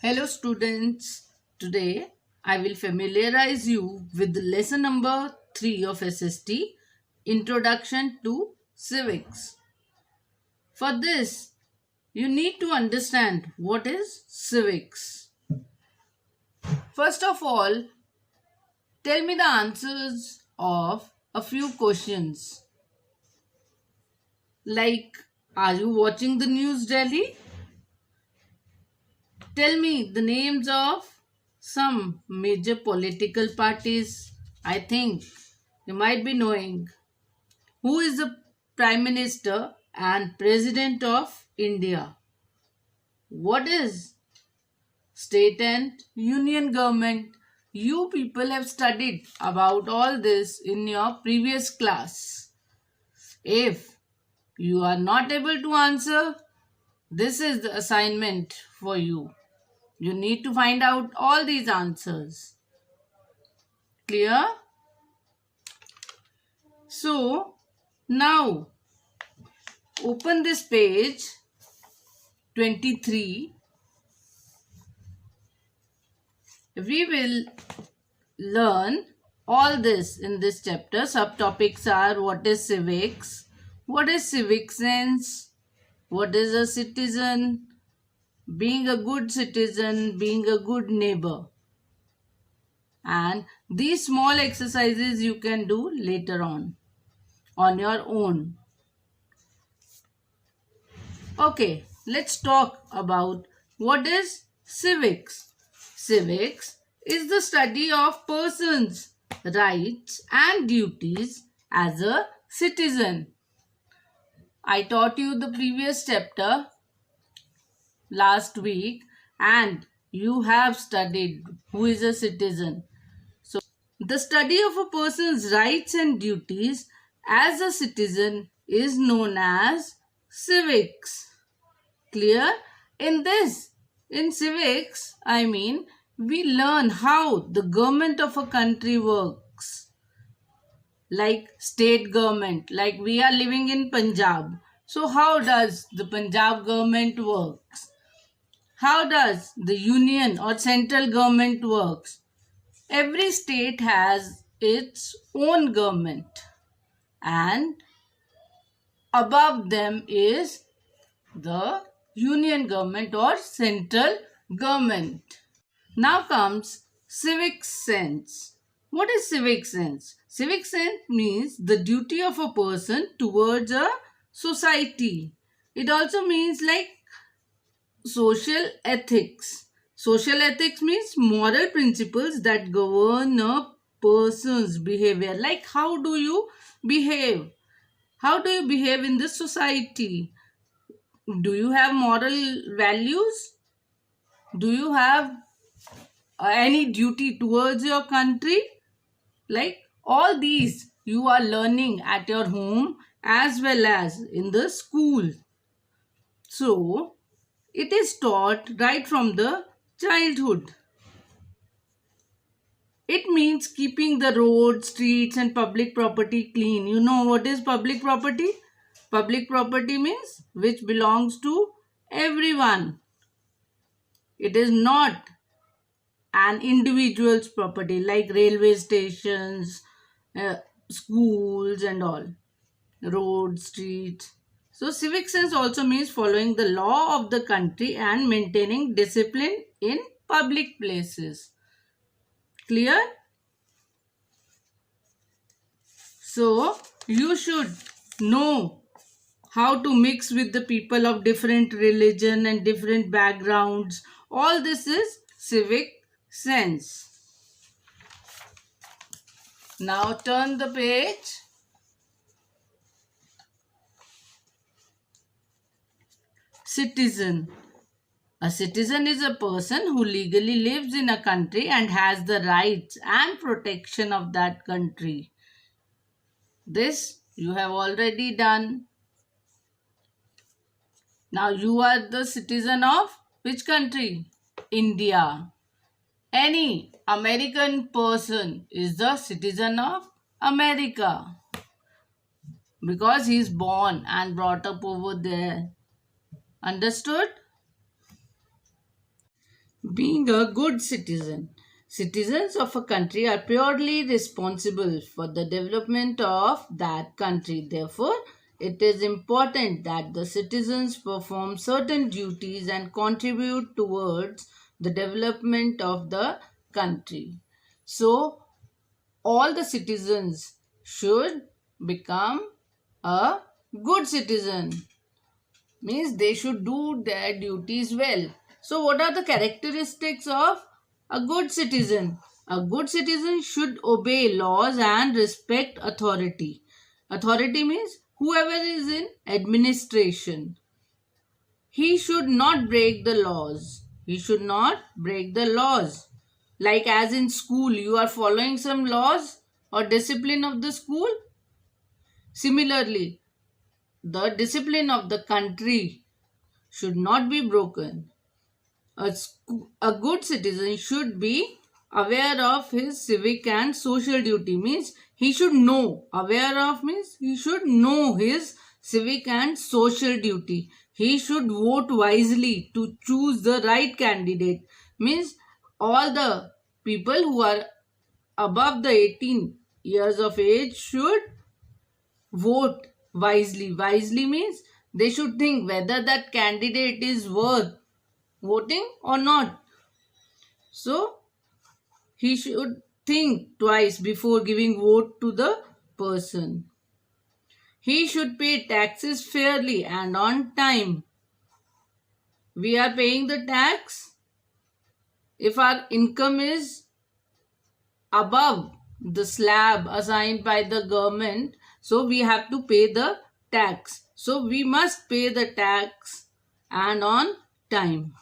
Hello students, today I will familiarize you with the lesson number 3 of SST, Introduction to Civics. For this, you need to understand what is civics. First of all, tell me the answers of a few questions. Like, are you watching the news daily? Tell me the names of some major political parties. I think you might be knowing. Who is the Prime Minister and President of India? What is state and union government? You people have studied about all this in your previous class. If you are not able to answer, this is the assignment for you. You need to find out all these answers. Clear? So, now open this page 23. We will learn all this in this chapter. Subtopics are what is civics, what is civic sense, what is a citizen, being a good citizen, being a good neighbor. And these small exercises you can do later on your own. Okay, let's talk about what is civics. Civics is the study of persons' rights and duties as a citizen. I taught you the previous chapter last week and you have studied who is a citizen. So, the study of a person's rights and duties as a citizen is known as civics. Clear? In civics, we learn how the government of a country works. Like state government, like we are living in Punjab. So how does the Punjab government works? How does the union or central government works? Every state has its own government and above them is the union government or central government. Now comes civic sense. What is civic sense? Civic sense means the duty of a person towards a society. It also means like social ethics. Social ethics means moral principles that govern a person's behavior. Like how do you behave? How do you behave in this society? Do you have moral values? Do you have any duty towards your country? Like all these you are learning at your home as well as in the school. So, it is taught right from the childhood. It means keeping the roads, streets and public property clean. You know what is public property? Public property means which belongs to everyone. It is not an individual's property like railway stations, schools and all, roads, streets. So civic sense also means following the law of the country and maintaining discipline in public places. Clear? So you should know how to mix with the people of different religion and different backgrounds. All this is civic sense. Now turn the page. Citizen. A citizen is a person who legally lives in a country and has the rights and protection of that country. This you have already done. Now you are the citizen of which country? India. Any American person is the citizen of America because he is born and brought up over there. Understood? Being a good citizen. Citizens of a country are purely responsible for the development of that country. Therefore, it is important that the citizens perform certain duties and contribute towards the development of the country. So, all the citizens should become a good citizen, means they should do their duties well. So what are the characteristics of a good citizen? A good citizen should obey laws and respect authority. Authority means whoever is in administration. He should not break the laws. He should not break the laws. Like as in school, you are following some laws or discipline of the school. Similarly, the discipline of the country should not be broken. A good citizen should be aware of his civic and social duty, means he should know. Aware of means he should know his civic and social duty. He should vote wisely to choose the right candidate, means all the people who are above the 18 years of age should vote wisely. Wisely means they should think whether that candidate is worth voting or not. So he should think twice before giving vote to the person. He should pay taxes fairly and on time. We are paying the tax if our income is above the slab assigned by the government, so we have to pay the tax. So we must pay the tax and on time.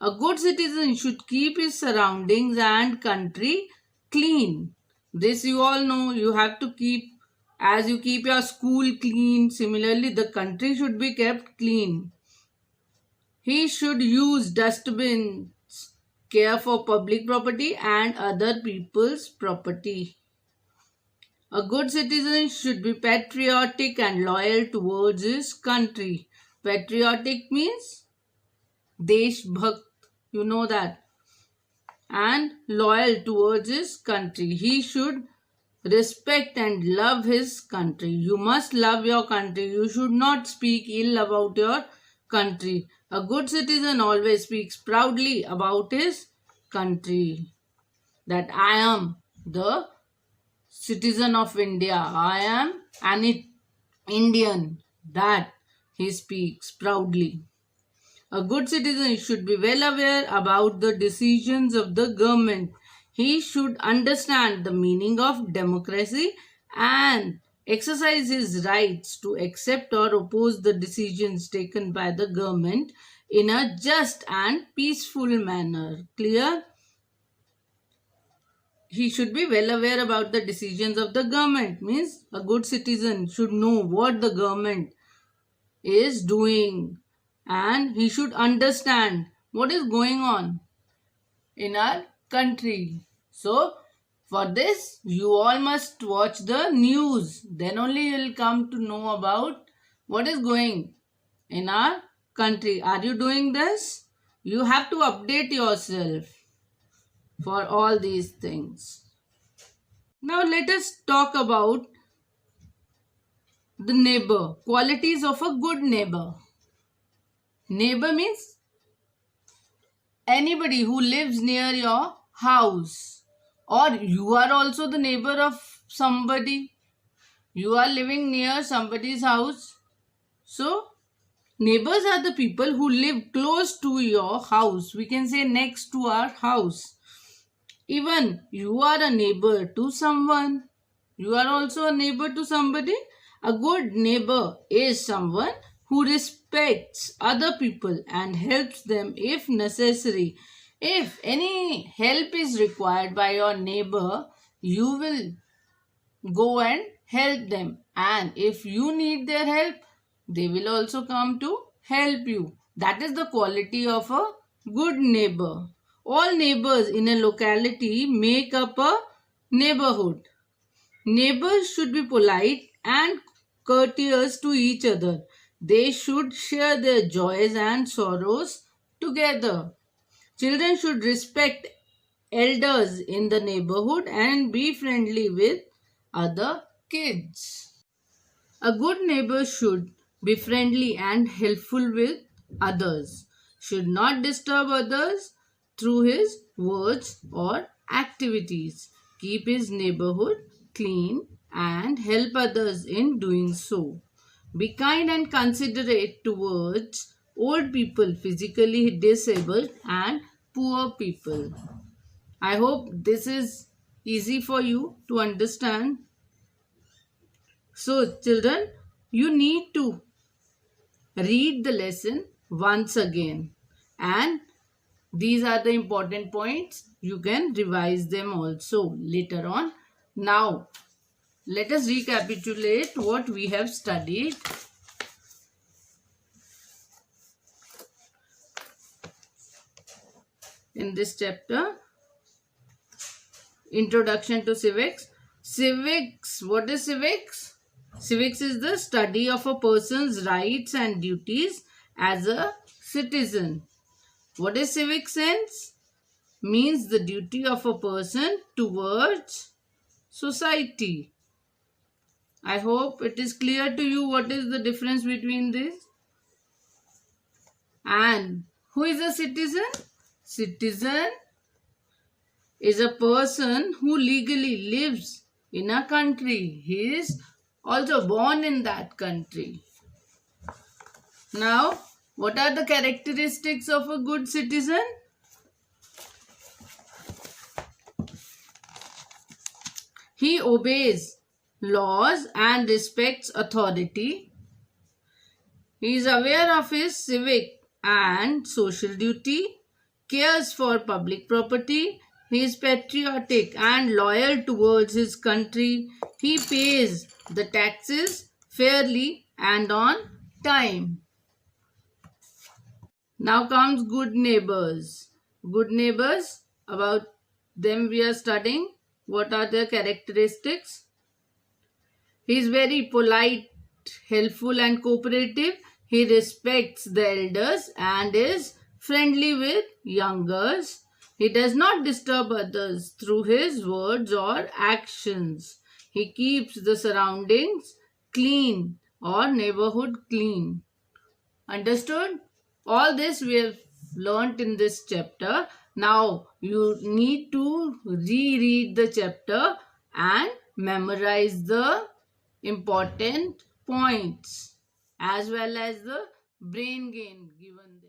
A good citizen should keep his surroundings and country clean. This you all know. You have to keep, as you keep your school clean, similarly the country should be kept clean. He should use dustbins, care for public property and other people's property. A good citizen should be patriotic and loyal towards his country. Patriotic means Desh Bhakt, you know that. And loyal towards his country. He should respect and love his country. You must love your country. You should not speak ill about your country. A good citizen always speaks proudly about his country. That I am the citizen of India. I am an Indian. That he speaks proudly. A good citizen should be well aware about the decisions of the government. He should understand the meaning of democracy and exercise his rights to accept or oppose the decisions taken by the government in a just and peaceful manner. Clear? He should be well aware about the decisions of the government. Means a good citizen should know what the government is doing and he should understand what is going on in our country. So for this you all must watch the news. Then only you will come to know about what is going in our country. Are you doing this? You have to update yourself for all these things. Now let us talk about the neighbor. Qualities of a good neighbor. Neighbor means anybody who lives near your house, or you are also the neighbor of somebody. You are living near somebody's house. So neighbors are the people who live close to your house. We can say next to our house. Even you are a neighbor to someone. You are also a neighbor to somebody. A good neighbor is someone who respects other people and helps them if necessary. If any help is required by your neighbor, you will go and help them. And if you need their help, they will also come to help you. That is the quality of a good neighbor. All neighbors in a locality make up a neighborhood. Neighbors should be polite and courteous to each other. They should share their joys and sorrows together. Children should respect elders in the neighborhood and be friendly with other kids. A good neighbor should be friendly and helpful with others, should not disturb others through his words or activities, keep his neighborhood clean and help others in doing so. Be kind and considerate towards old people, physically disabled, and poor people. I hope this is easy for you to understand. So, children, you need to read the lesson once again, and these are the important points. You can revise them also later on. Now, let us recapitulate what we have studied. In this chapter, Introduction to Civics. Civics, what is civics? Civics is the study of a person's rights and duties as a citizen. What is civic sense? Means the duty of a person towards society. I hope it is clear to you what is the difference between this. And who is a citizen? Citizen is a person who legally lives in a country. He is also born in that country. Now, what are the characteristics of a good citizen? He obeys laws and respects authority. He is aware of his civic and social duty, cares for public property. He is patriotic and loyal towards his country. He pays the taxes fairly and on time. Now comes good neighbors. Good neighbors, about them we are studying. What are their characteristics? He is very polite, helpful and cooperative. He respects the elders and is friendly with youngers. He does not disturb others through his words or actions. He keeps the surroundings clean or neighborhood clean. Understood? All this we have learnt in this chapter. Now you need to reread the chapter and memorize the important points as well as the brain gain given there.